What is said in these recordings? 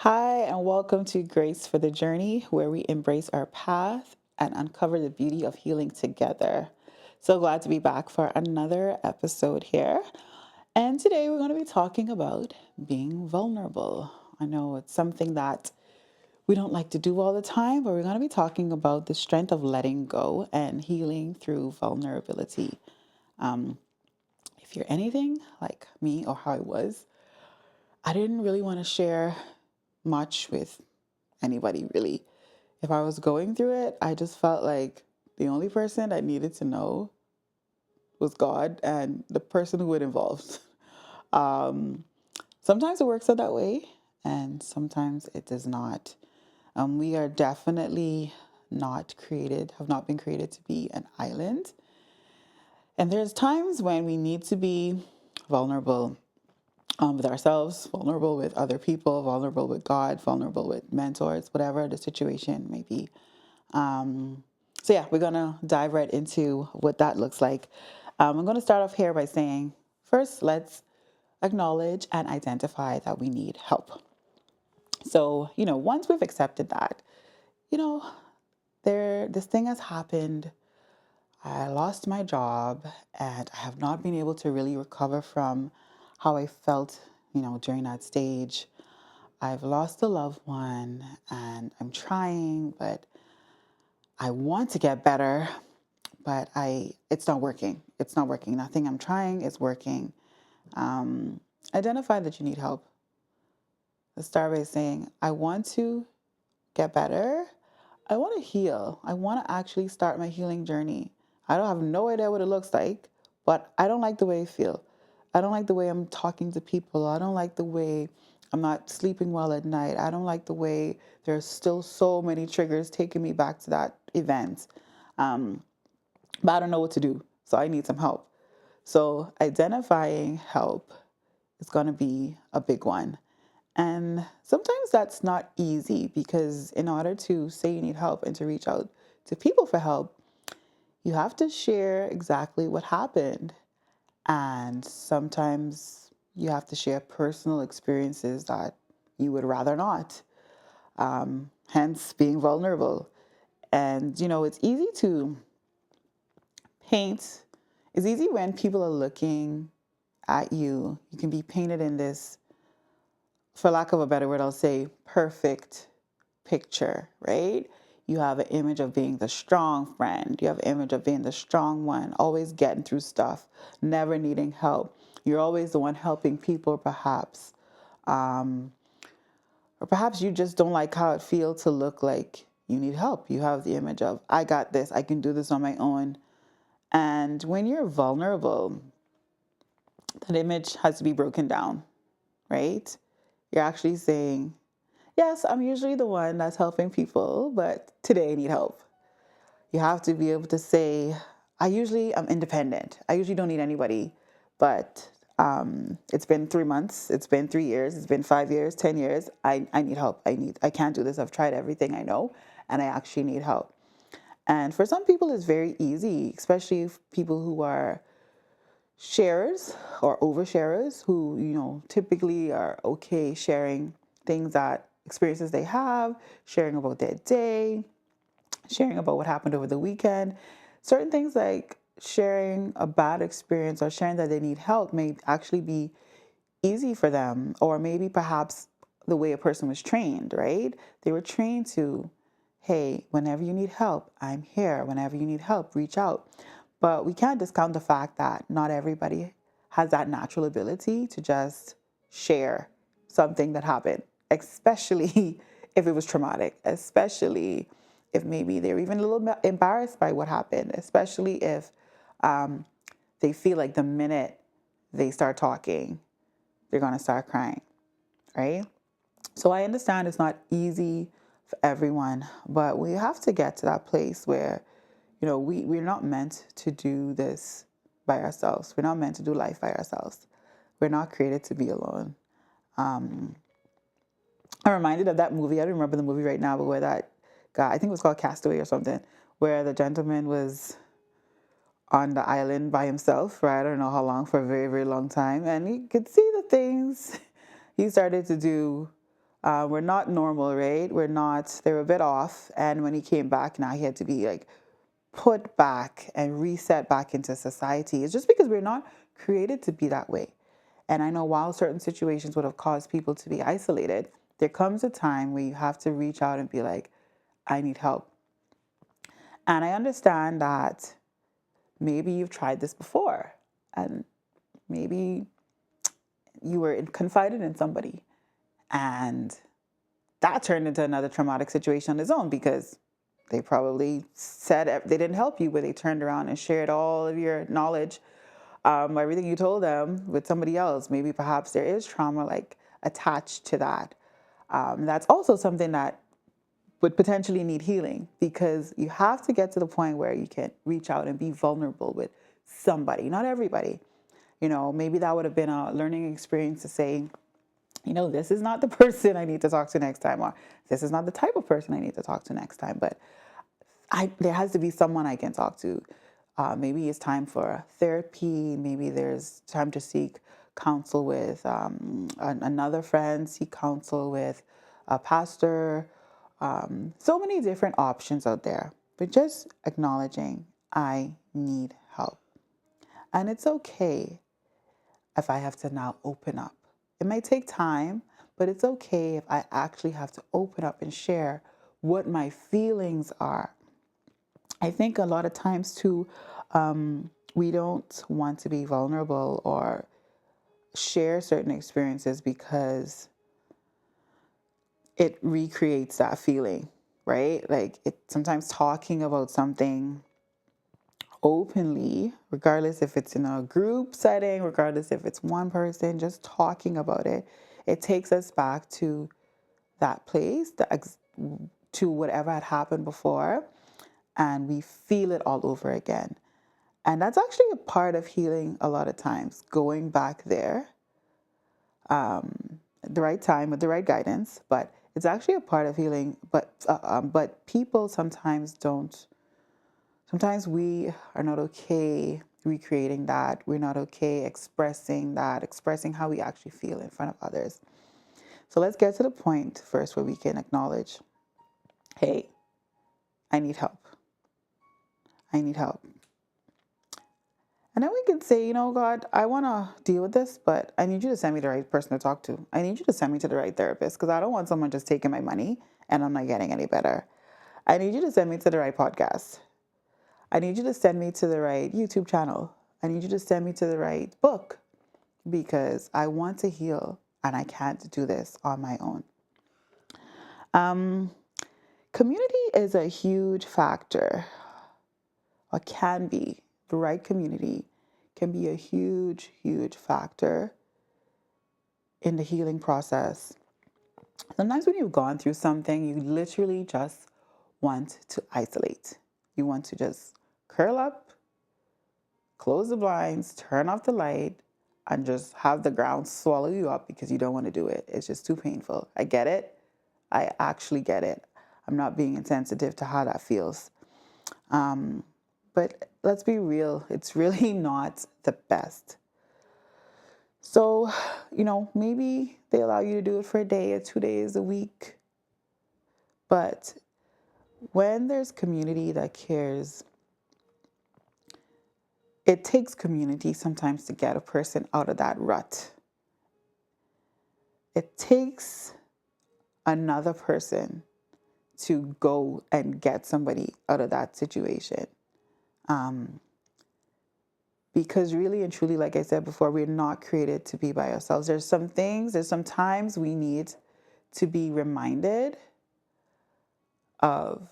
Hi, and welcome to Grace for the Journey, where we embrace our path and uncover the beauty of healing together. So glad to be back for another episode here. And today we're going to be talking about being vulnerable. I know it's something that we don't like to do all the time, but we're going to be talking about the strength of letting go and healing through vulnerability. Um, if you're anything like me or how I was, I didn't really want to share much with anybody really. If I was going through it, I just felt like the only person I needed to know was God and the person who it involved. Um, Sometimes it works out that way, and sometimes it does not. We are definitely not created, have not been created to be an island. And there's times when we need to be vulnerable with ourselves, vulnerable with other people, vulnerable with God, vulnerable with mentors, whatever the situation may be. So yeah, we're gonna dive right into what that looks like. I'm gonna start off here by saying, first, let's acknowledge and identify that we need help. So, once we've accepted that, you know, this thing has happened. I lost my job and I have not been able to really recover from how I felt, during that stage. I've lost a loved one and I'm trying, but I want to get better, but it's not working. It's not working. Nothing I'm trying is working. Um, Identify that you need help. Let's start by saying, I want to get better. I want to heal. I want to actually start my healing journey. I don't have no idea what it looks like, but I don't like the way I feel. I don't like the way I'm talking to people. I don't like the way I'm not sleeping well at night. I don't like the way there's still so many triggers taking me back to that event. Um, but I don't know what to do. So I need some help. So identifying help is going to be a big one. And sometimes that's not easy because in order to say you need help and to reach out to people for help, you have to share exactly what happened. And sometimes you have to share personal experiences that you would rather not, hence being vulnerable. And, it's easy to paint, it's easy when people are looking at you. You can be painted in this, for lack of a better word, I'll say perfect picture, right? You have an image of being the strong friend. You have an image of being the strong one, always getting through stuff, never needing help. You're always the one helping people, perhaps. Um, or perhaps you just don't like how it feels to look like you need help. You have the image of, I got this, I can do this on my own. And when you're vulnerable, that image has to be broken down, right? You're actually saying, yes, I'm usually the one that's helping people, but today I need help. You have to be able to say, I'm independent. I usually don't need anybody, but it's been 3 months, it's been 3 years, it's been 5 years, 10 years. I need help. I can't do this. I've tried everything I know, and I actually need help. And for some people, it's very easy, especially people who are sharers or oversharers who, typically are okay sharing things that experiences they have, sharing about their day, sharing about what happened over the weekend. Certain things like sharing a bad experience or sharing that they need help may actually be easy for them, or maybe perhaps the way a person was trained, right? They were trained to, hey, whenever you need help, I'm here. Whenever you need help, reach out. But we can't discount the fact that not everybody has that natural ability to just share something that happened, especially if it was traumatic, especially if maybe they're even a little embarrassed by what happened, especially if they feel like the minute they start talking, they're going to start crying, right? So I understand it's not easy for everyone, but we have to get to that place where, we're not meant to do this by ourselves. We're not meant to do life by ourselves. We're not created to be alone. Um, I'm reminded of that movie. I don't remember the movie right now, but where that guy, I think it was called Castaway or something, where the gentleman was on the island by himself for I don't know how long, for a very, very long time. And he could see the things he started to do We're not normal, right? They were a bit off. And when he came back, now he had to be like put back and reset back into society. It's just because we're not created to be that way. And I know while certain situations would have caused people to be isolated, there comes a time where you have to reach out and be like, I need help. And I understand that maybe you've tried this before and maybe you were confided in somebody and that turned into another traumatic situation on its own because they probably said they didn't help you, but they turned around and shared all of your knowledge, everything you told them with somebody else. Maybe perhaps there is trauma like attached to that. That's also something that would potentially need healing because you have to get to the point where you can reach out and be vulnerable with somebody, not everybody. Maybe that would have been a learning experience to say, this is not the person I need to talk to next time, or this is not the type of person I need to talk to next time, but there has to be someone I can talk to. Maybe it's time for therapy. Maybe there's time to seek counsel with another friend, seek counsel with a pastor. So many different options out there, but just acknowledging I need help. And it's okay if I have to now open up. It may take time, but it's okay if I actually have to open up and share what my feelings are. I think a lot of times too, we don't want to be vulnerable or share certain experiences because it recreates that feeling, right? Like sometimes talking about something openly, regardless if it's in a group setting, regardless if it's one person, just talking about it, it takes us back to that place, to whatever had happened before, and we feel it all over again. And that's actually a part of healing a lot of times, going back there at the right time with the right guidance. But it's actually a part of healing. But people sometimes don't. Sometimes we are not okay recreating that. We're not okay expressing that, expressing how we actually feel in front of others. So let's get to the point first where we can acknowledge, hey, I need help. I need help. And then we can say, God, I want to deal with this, but I need you to send me the right person to talk to. I need you to send me to the right therapist because I don't want someone just taking my money and I'm not getting any better. I need you to send me to the right podcast. I need you to send me to the right YouTube channel. I need you to send me to the right book because I want to heal and I can't do this on my own. Community is a huge factor, or can be. The right community can be a huge, huge factor in the healing process. Sometimes when you've gone through something, you literally just want to isolate. You want to just curl up, close the blinds, turn off the light, and just have the ground swallow you up because you don't want to do it. It's just too painful. I get it. I actually get it. I'm not being insensitive to how that feels. But let's be real, it's really not the best. So, maybe they allow you to do it for a day or 2 days a week. But when there's community that cares, it takes community sometimes to get a person out of that rut. It takes another person to go and get somebody out of that situation. Because really and truly, like I said before, we're not created to be by ourselves. There's some times we need to be reminded of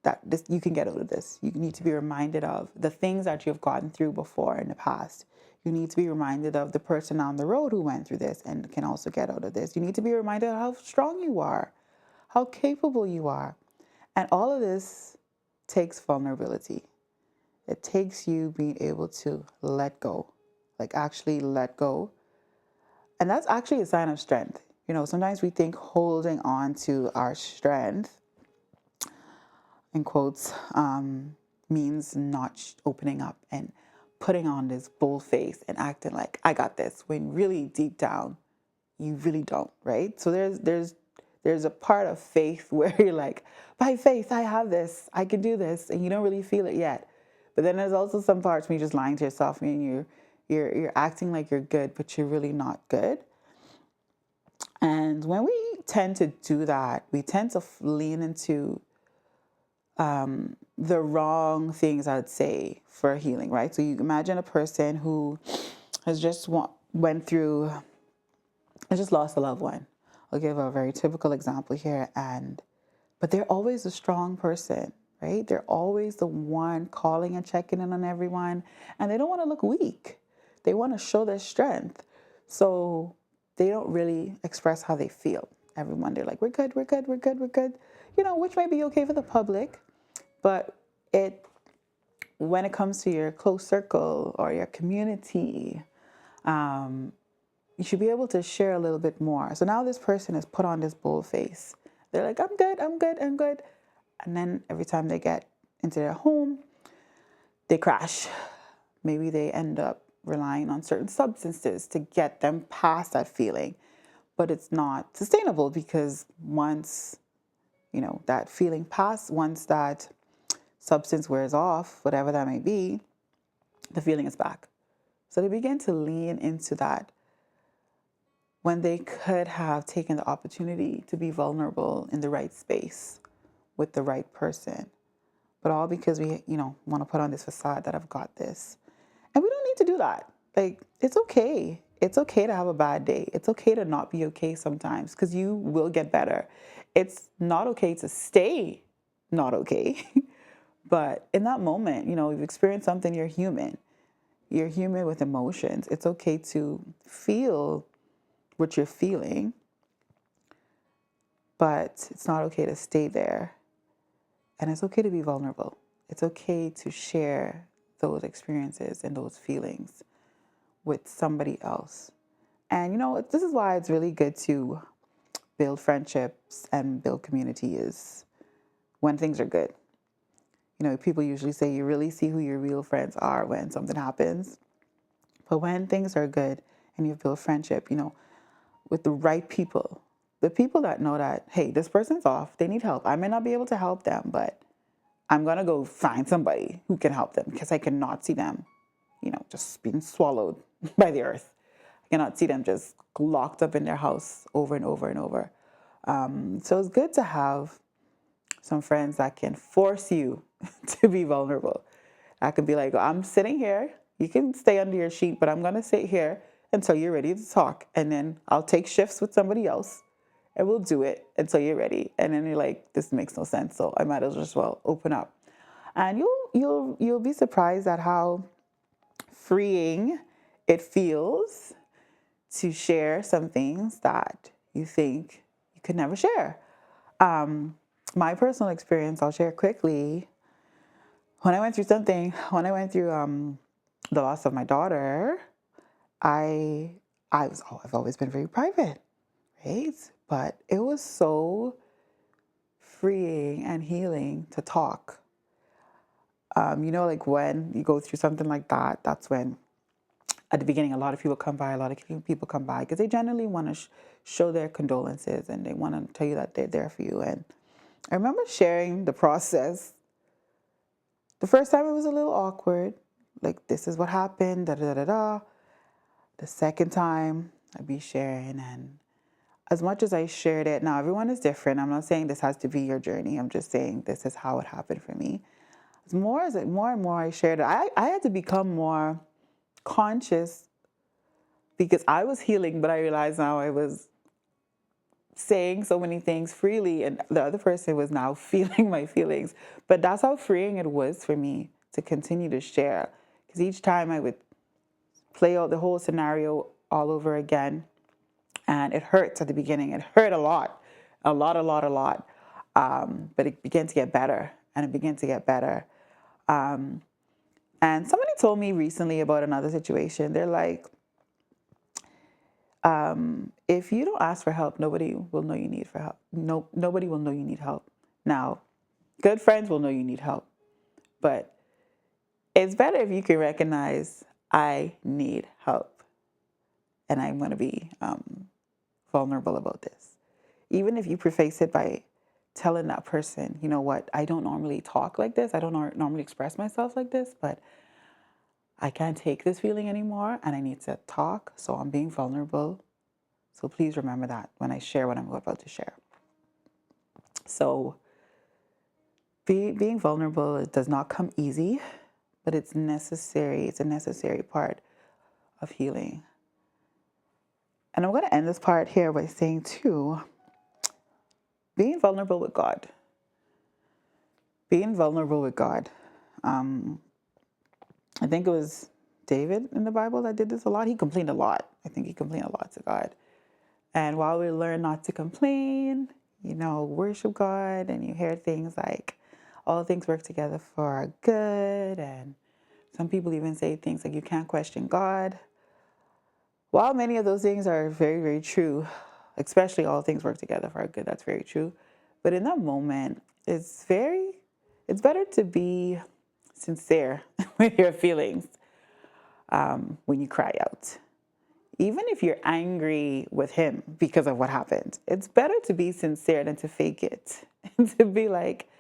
that you can get out of this. You need to be reminded of the things that you've gotten through before in the past. You need to be reminded of the person on the road who went through this and can also get out of this. You need to be reminded of how strong you are, how capable you are. And all of this takes vulnerability. It takes you being able to let go, like actually let go. And that's actually a sign of strength. Sometimes we think holding on to our strength, in quotes, means not opening up and putting on this bold face and acting like I got this, when really deep down, you really don't, right? So there's there's a part of faith where you're like, by faith, I have this, I can do this, and you don't really feel it yet. But then there's also some parts when you're just lying to yourself and you're acting like you're good, but you're really not good. And when we tend to do that, we tend to lean into the wrong things, I'd say, for healing, right? So you imagine a person who has just went through, has just lost a loved one. I'll give a very typical example here, but they're always a strong person, right? They're always the one calling and checking in on everyone, and they don't want to look weak. They want to show their strength. So they don't really express how they feel. Everyone, they're like, we're good, we're good, we're good, we're good, which may be okay for the public, but when it comes to your close circle or your community, you should be able to share a little bit more. So now this person has put on this bold face. They're like, I'm good, I'm good, I'm good. And then every time they get into their home, they crash. Maybe they end up relying on certain substances to get them past that feeling. But it's not sustainable because once, that feeling passes, once that substance wears off, whatever that may be, the feeling is back. So they begin to lean into that when they could have taken the opportunity to be vulnerable in the right space with the right person. But all because we, want to put on this facade that I've got this. And we don't need to do that. Like, it's okay. It's okay to have a bad day. It's okay to not be okay sometimes because you will get better. It's not okay to stay not okay. But in that moment, you've experienced something, you're human. You're human with emotions. It's okay to feel what you're feeling, but it's not okay to stay there. And it's okay to be vulnerable. It's okay to share those experiences and those feelings with somebody else. And, this is why it's really good to build friendships and build community is when things are good. People usually say you really see who your real friends are when something happens. But when things are good and you've built friendship, with the right people, the people that know that, hey, this person's off, they need help. I may not be able to help them, but I'm going to go find somebody who can help them because I cannot see them, just being swallowed by the earth. I cannot see them just locked up in their house over and over and over. So it's good to have some friends that can force you to be vulnerable. I can be like, I'm sitting here. You can stay under your sheet, but I'm going to sit here until you're ready to talk. And then I'll take shifts with somebody else and we'll do it until you're ready. And then you're like, this makes no sense. So I might as well open up. And you'll be surprised at how freeing it feels to share some things that you think you could never share. My personal experience, I'll share quickly. When I went through the loss of my daughter, I've always been very private, right? But it was so freeing and healing to talk. Like when you go through something like that, that's when at the beginning, a lot of people come by because they genuinely want to show their condolences and they want to tell you that they're there for you. And I remember sharing the process. The first time it was a little awkward, like this is what happened, da da da da. The second time I'd be sharing, and as much as I shared it, now everyone is different. I'm not saying this has to be your journey. I'm just saying this is how it happened for me. More and more I shared it, I had to become more conscious because I was healing, but I realized now I was saying so many things freely and the other person was now feeling my feelings. But that's how freeing it was for me to continue to share. Because each time I would play out the whole scenario all over again. And it hurts at the beginning. It hurt a lot. But it began to get better and it began to get better. And somebody told me recently about another situation. They're like, if you don't ask for help, nobody will know you need for help. Nobody will know you need help. Now, good friends will know you need help, but it's better if you can recognize I need help, and I'm going to be vulnerable about this. Even if you preface it by telling that person, you know what, I don't normally talk like this. I don't normally express myself like this, but I can't take this feeling anymore and I need to talk. So I'm being vulnerable. So please remember that when I share what I'm about to share. So being vulnerable, it does not come easy, but it's necessary. It's a necessary part of healing. And I'm going to end this part here by saying, too, being vulnerable with God. Being vulnerable with God. I think it was David in the Bible that did this a lot. He complained a lot. I think he complained a lot to God. And while we learn not to complain, worship God, and you hear things like, all things work together for our good. And some people even say things like, you can't question God. While many of those things are very, very true, especially all things work together for our good, that's very true. But in that moment, it's better to be sincere with your feelings when you cry out. Even if you're angry with him because of what happened, it's better to be sincere than to fake it. And to be like,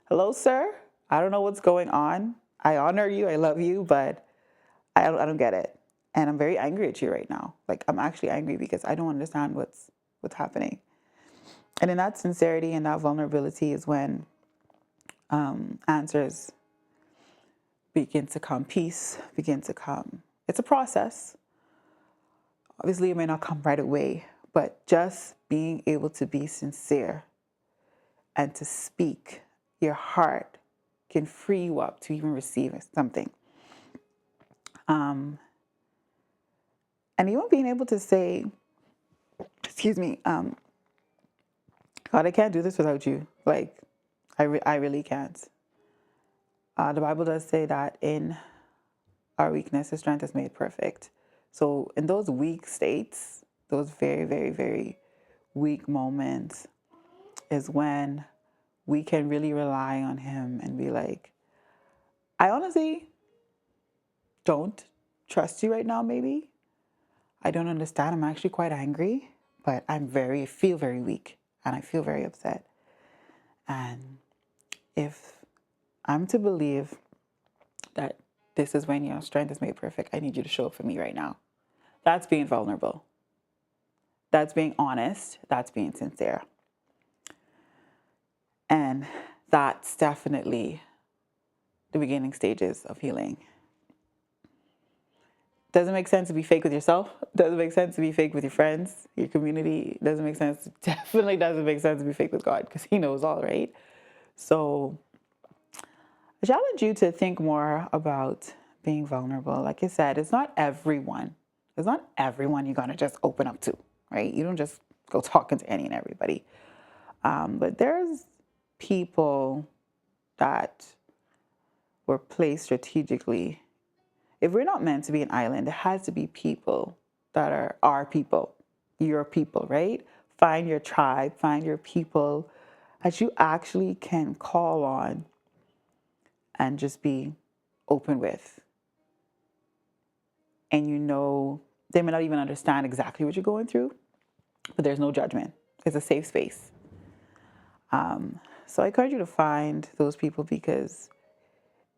hello, sir, I don't know what's going on. I honor you, I love you, but I don't get it. And I'm very angry at you right now. Like, I'm actually angry because I don't understand what's happening. And in that sincerity and that vulnerability is when answers begin to come, peace begin to come. It's a process. Obviously, it may not come right away, but just being able to be sincere and to speak your heart can free you up to even receive something. And even being able to say, God, I can't do this without you. Like, I really can't. The Bible does say that in our weakness, His strength is made perfect. So in those weak states, those very, very, very weak moments is when we can really rely on Him and be like, I honestly don't trust you right now, maybe. I don't understand. I'm actually quite angry, but feel very weak and I feel very upset. And if I'm to believe that this is when your strength is made perfect, I need you to show up for me right now. That's being vulnerable. That's being honest. That's being sincere. And that's definitely the beginning stages of healing. Doesn't make sense to be fake with yourself. Doesn't make sense to be fake with your friends, your community. Doesn't make sense. Definitely doesn't make sense to be fake with God because He knows all, right? So I challenge you to think more about being vulnerable. Like I said, it's not everyone. It's not everyone you're going to just open up to, right? You don't just go talking to any and everybody. But there's people that were placed strategically. If we're not meant to be an island, it has to be people that are our people, your people, right? Find your tribe, find your people that you actually can call on and just be open with. And they may not even understand exactly what you're going through, but there's no judgment. It's a safe space. So I encourage you to find those people because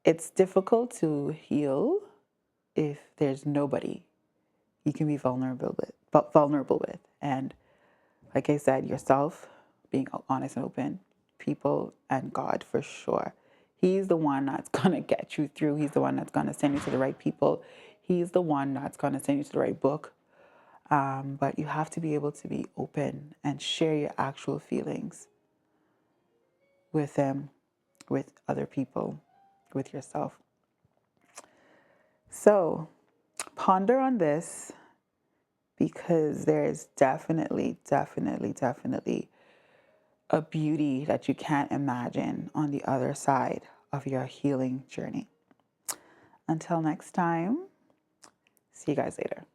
it's difficult to heal if there's nobody you can be vulnerable with. And like I said, yourself, being honest and open, people, and God for sure. He's the one that's going to get you through. He's the one that's going to send you to the right people. He's the one that's going to send you to the right book. But you have to be able to be open and share your actual feelings with them, with other people, with yourself. So ponder on this because there is definitely a beauty that you can't imagine on the other side of your healing journey. Until next time, see you guys later.